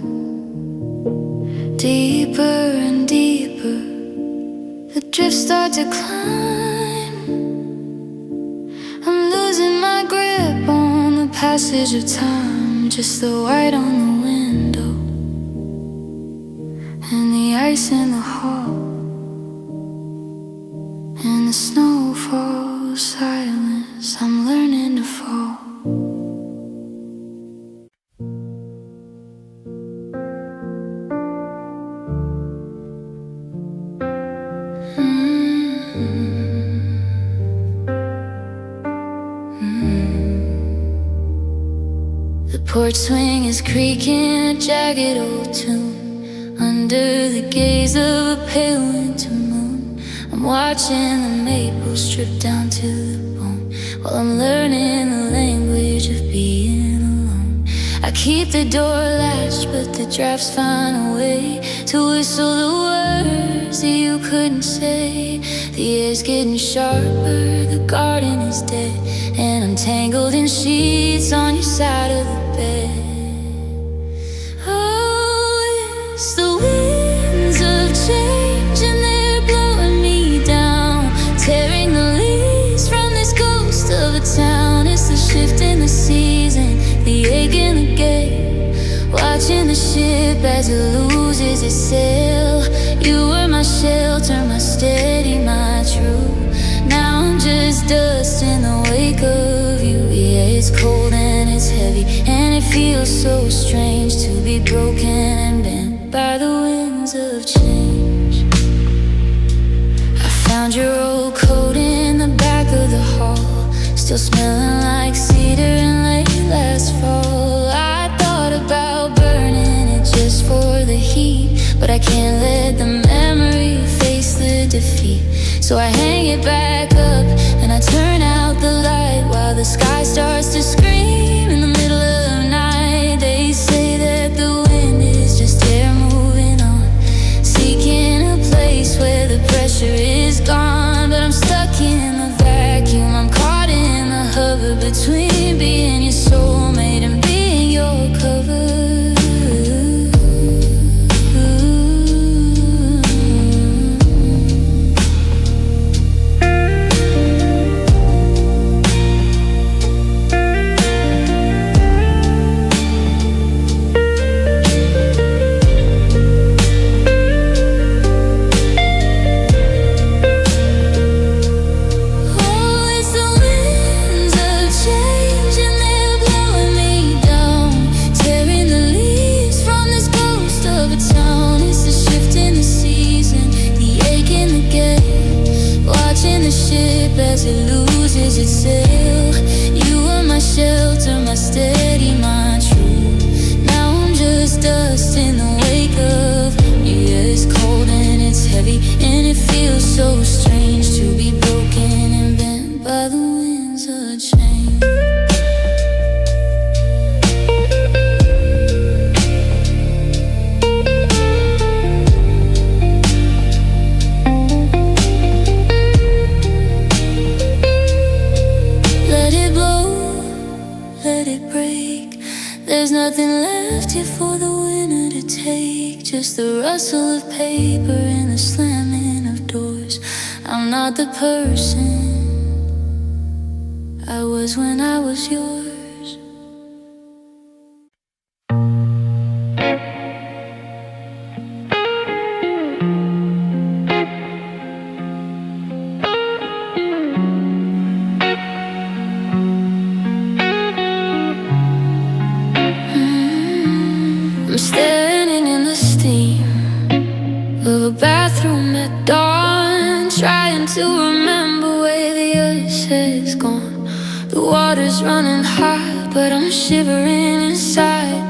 S1: deeper and deeper, the drifts start to climb. I'm losing my grip on the passage of time, just the white on the window and the ice in the hall. In the snowfall silence, I'm learning to fall. The porch swing is creaking, a jagged old tune. under the gaze of a pale winter moon. I'm watching the maples strip down to the bone, while I'm learning the language of being alone. I keep the door latched, but the drafts find a way to whistle the words that you couldn't say. The air's getting sharper, the garden is dead, and I'm tangled in sheets on your side of the bed. Oh, it's the winds of change, and they're blowing me down, tearing the leaves from this ghost of a town. It's the shift in the season, the ache in the gate, watching the ship as it loses its sail. You were my shelter, my steady, my truth. Now I'm just dust in the wake of you. Yeah, it's cold and it's heavy, and it feels so strange to be broken and bent by the winds of change. I found your old coat in the back of the hall, still smelling like cedar and late last fall. I thought about burning it just for the heat, but I can't let the memory face the defeat. So I hang it back up and I turn out the light while the sky starts to scream in the middle of the night. They say that the wind is just air moving on, seeking a place where the pressure is gone. But I'm stuck in the vacuum, I'm caught in the hover between being your soulmate and being your cover. As it loses its sail, you were my shelter, my steady, my truth. Now I'm just dust in the wake of you. Yeah, it's cold and it's heavy, and it feels so strange to be broken and bent by the winds of change. There's nothing left here for the winner to take, just the rustle of paper and the slamming of doors. I'm not the person I was when I was yours. I'm standing in the steam of a bathroom at dawn, trying to remember where the ice has gone. The water's running hot, but I'm shivering inside,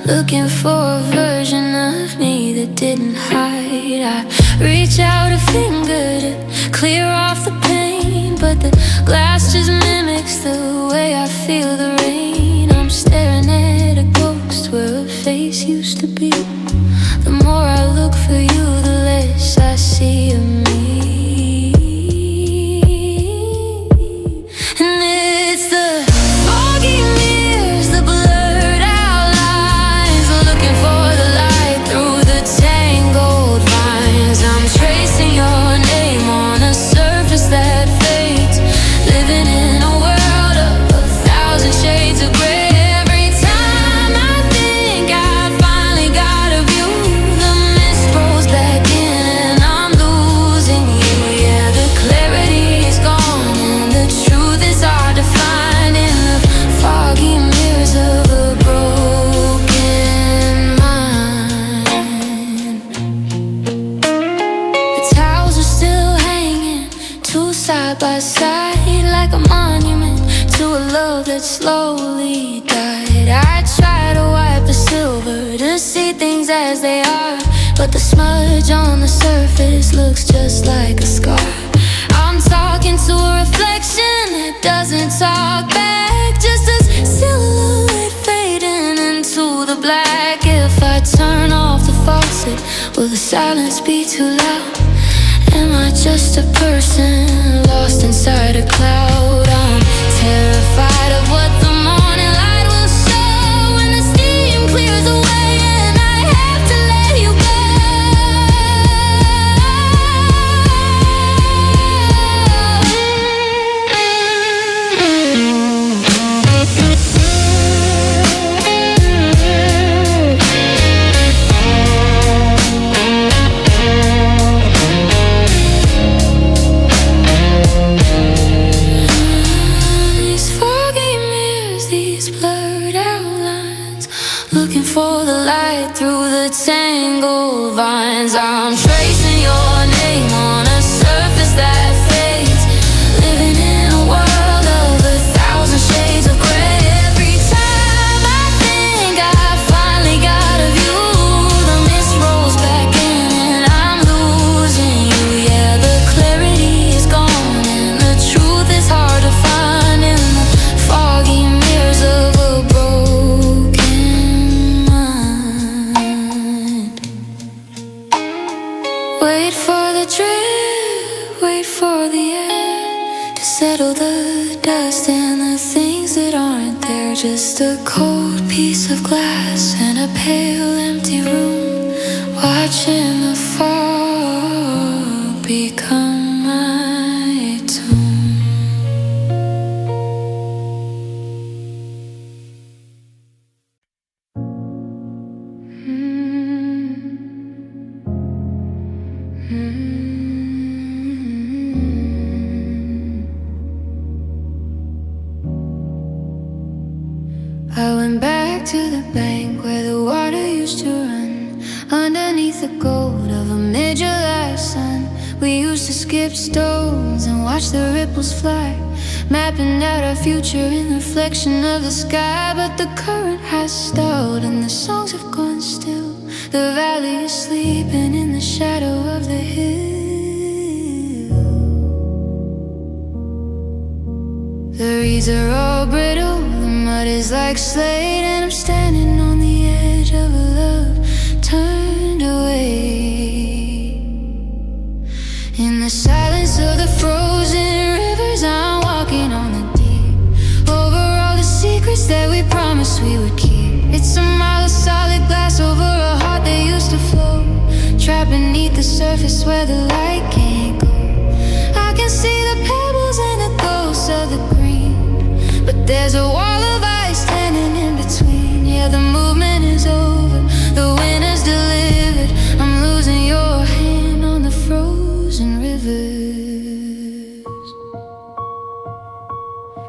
S1: looking for a version of me that didn't hide. I reach out a finger to clear off the pain, but the glass just mimics the way I feel the rain. I'm staring at a ghost where a face used to be. The more I look for you, the less I see of me. And it's the foggy mirrors, the blurred outlines, looking for the light through the tangled vines. I'm tracing your name on a surface that fades, living in a world of 1,000 shades of gray. By side, like a monument to a love that slowly died. I try to wipe the silver to see things as they are, but the smudge on the surface looks just like a scar. I'm talking to a reflection that doesn't talk back, just a silhouette fading into the black. If I turn off the faucet, will the silence be too loud? Am I just a person lost inside a cloud? I'm terrified of what the morning light will show when the steam clears away and I have to let you go. For the light through the tangled vines, I'm tracing your name on a surface that fades, living in a world of 1,000 shades of gray. Every time I think I finally got a view, the mist rolls back in and I'm losing you. Yeah, the clarity is gone and the truth is hard to find in the foggy mirrors of a broken. Wait for the drip, wait for the air to settle the dust and the things that aren't there. Just a cold piece of glass in a pale empty room, watching the fog become my tomb. I went back to the bank where the water used to run, underneath the gold of a mid-July sun. We used to skip stones and watch the ripples fly, mapping out our future in the reflection of the sky. But the current has stalled and the songs have gone still. The valley is sleeping in the shadow of the hill. The reeds are all brittle, the mud is like slate, and I'm standing on the edge of a love turned away. In the silence of the frozen rivers, I'm walking on the deep, over all the secrets that we promised we would keep. It's a mile of solid glass over a heart that used to flow, trapped beneath the surface where the light can't go. I can see the pebbles and the ghosts of the green, but there's a wall of ice standing in between. Yeah, the movement is over, the winter's delivered. I'm losing your hand on the frozen rivers.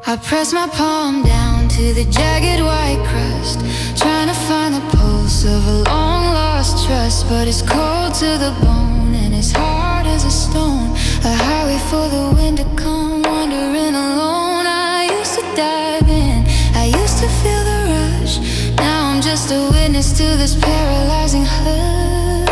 S1: I press my palm down to the jagged white crust, trying to find the pulse of a long lost trust. But it's cold to the bone and it's hard as a stone, a highway for the wind to come, wandering alone. I used to dive in, I used to feel the rush. Now I'm just a witness to this paralyzing hush.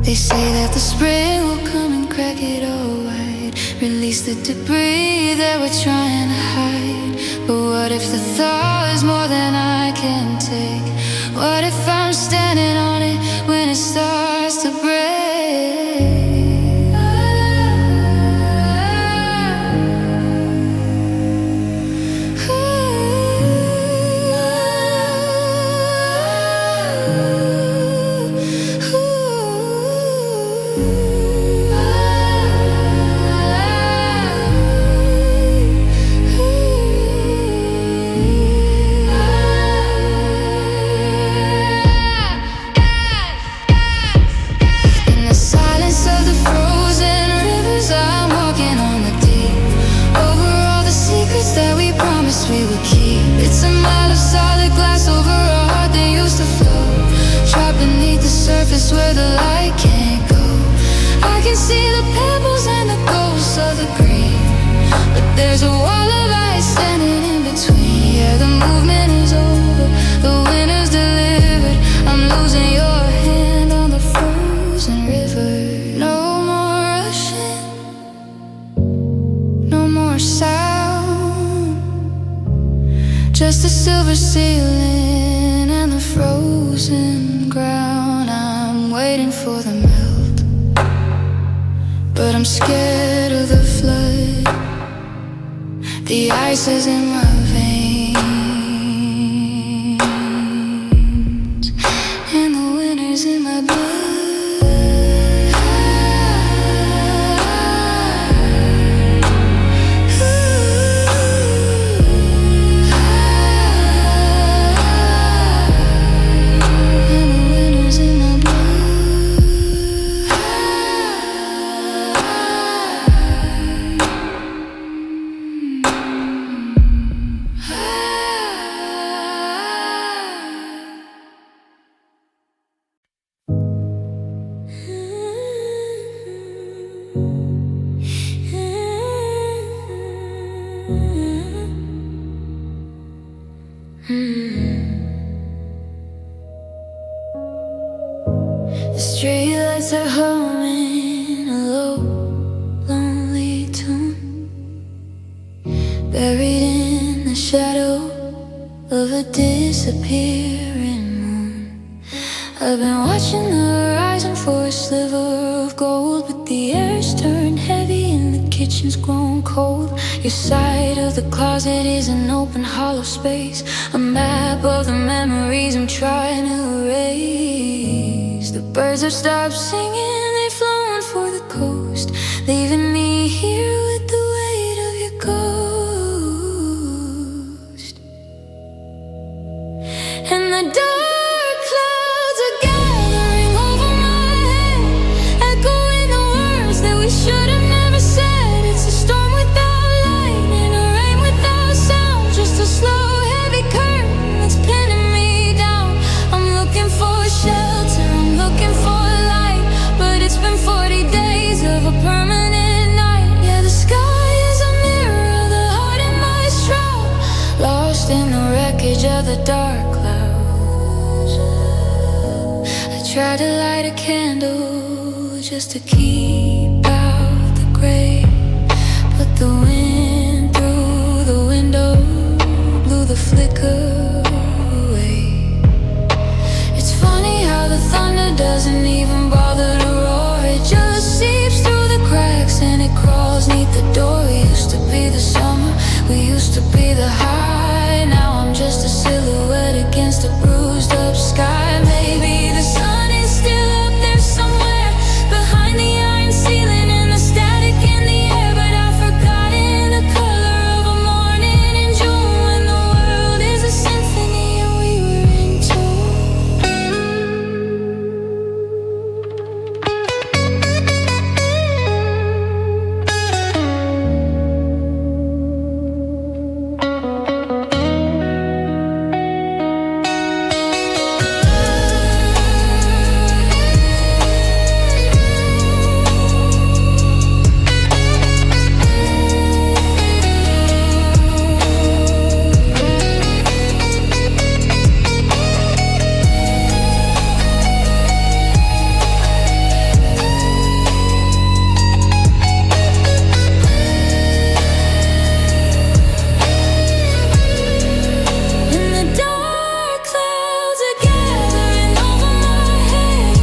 S1: They say that the spring will come and crack it all wide, release the debris that we're trying to hide. But what if the thaw is more than I can take? What if I'm standing on it when it starts to break? We would keep. It's a mile of solid glass over a heart that used to flow, trapped beneath the surface where the light can't go. I can see the pebbles and the ghosts of the green, but there's a wall of ice standing in between. Yeah, the movement is over, the winter's delivered. waiting for the melt, but I'm scared of the flood. The ice is in my veins, and the winter's in my blood. The streetlights are humming a low, lonely tune, buried in the shadow of a disappearing moon. I've been watching the horizon for a sliver of gold, but the air's turned heavy and the kitchen's grown cold. Your side of the closet is an open hollow space, a map of the memories I'm trying to erase. The birds have stopped singing, they've flown for the coast, leaving me here with the weight of your ghost. And the dark clouds are gathering over my head, echoing the words that we should have never said. It's a storm without light and a rain without sound, just a slow, heavy curtain that's pinning me down. I'm looking for shelter, I'm looking for light, but it's been 40 days of a permanent night. Yeah, the sky is a mirror of the heart in my shroud, lost in the wreckage of the dark clouds. I try to light a candle just to keep out the gray, but the wind through the window blew the flicker away. It's funny how the thunder doesn't even bother to roar. It just seeps through the cracks and it crawls neath the door. We used to be the summer, we used to be the high. Now I'm just a silhouette against a bruised up sky. Maybe the sun is still up there somewhere, behind the iron ceiling and the static in the air. But I've forgotten the color of a morning in June, when the world is a symphony and we were in tune. And the dark clouds are gathering over my head,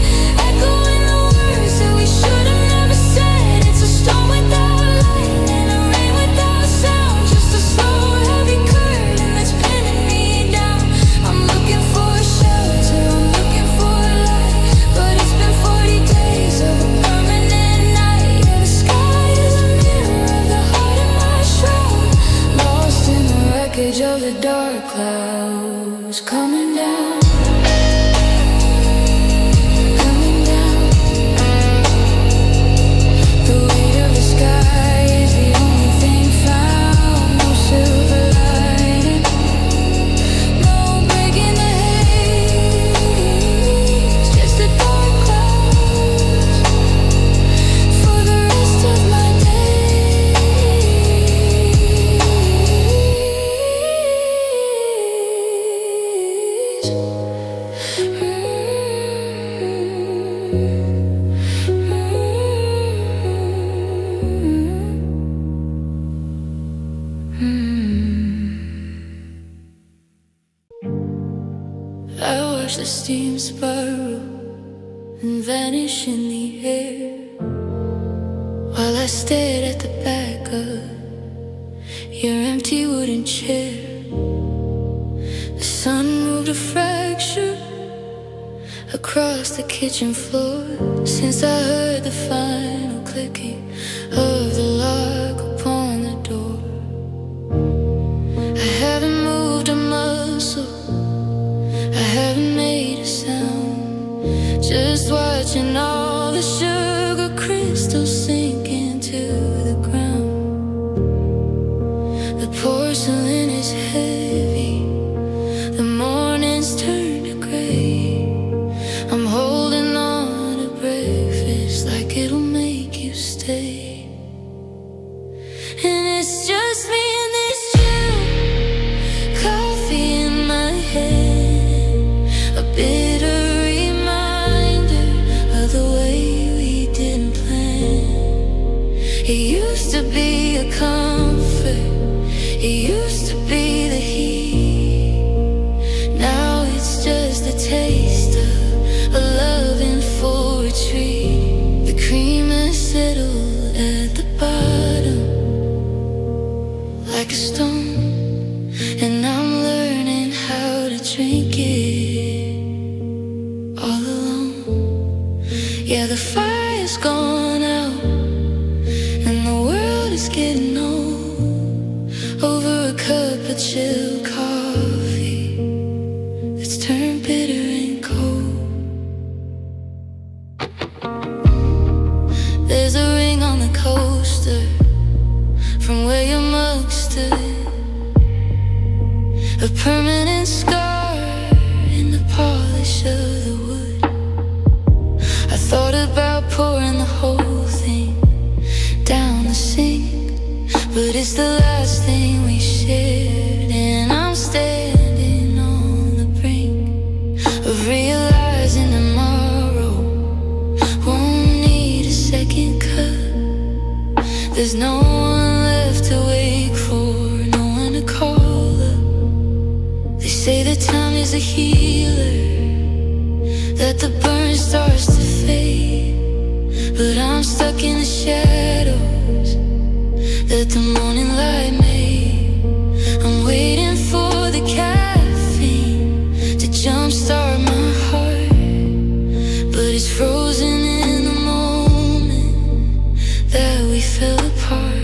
S1: echoing the words that we should have never said. It's a storm without light and a rain without sound, just a slow, heavy curtain that's pinning me down. I'm looking for shelter, I'm looking for light, but it's been 40 days of a permanent night. Yeah, the sky is a mirror of the heart in my shroud, lost in the wreckage of the dark clouds. Coming down, coming down. The weight of the sky is the only thing found. No silver lining, no breaking the haze, just the dark clouds for the rest of my days. I watch the steam spiral and vanish in the air, while I stared at the back of your empty wooden chair. The sun moved a fracture across the kitchen floor since I heard the final clicking of the lock upon the door. I haven't moved a muscle, I haven't made a sound, just watching all the sugar crystals sink into the ground. The porcelain is heavy, the morning's turned to gray. I'm holding on to breakfast like it'll make you stay. And it's just me and this chill coffee in my head, a bitter reminder of the way we didn't plan. It used to be a comfort, it used to be the heat. Now it's just a taste of a love in full retreat. The cream has settled at the bottom like a stone, and I'm learning how to drink it all alone. Yeah, the fire's gone out and the world is getting old over a cup of chilled coffee that's turned bitter and cold. There's a ring on the coaster from where your mug stood, a permanent scar in the polish of the wood. I thought about pouring the whole thing down the sink, but it's the last thing we shared, and I'm standing on the brink of realizing tomorrow won't need a second cut. There's no one left to wake for, no one to call up. They say that time is a healer, that the burn starts to fade, but I'm stuck in the shadows that the morning light made. I'm waiting for the caffeine to jumpstart my heart, but it's frozen in the moment that we fell apart.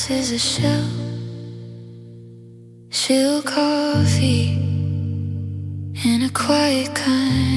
S1: Is a shell, chill coffee in a quiet kind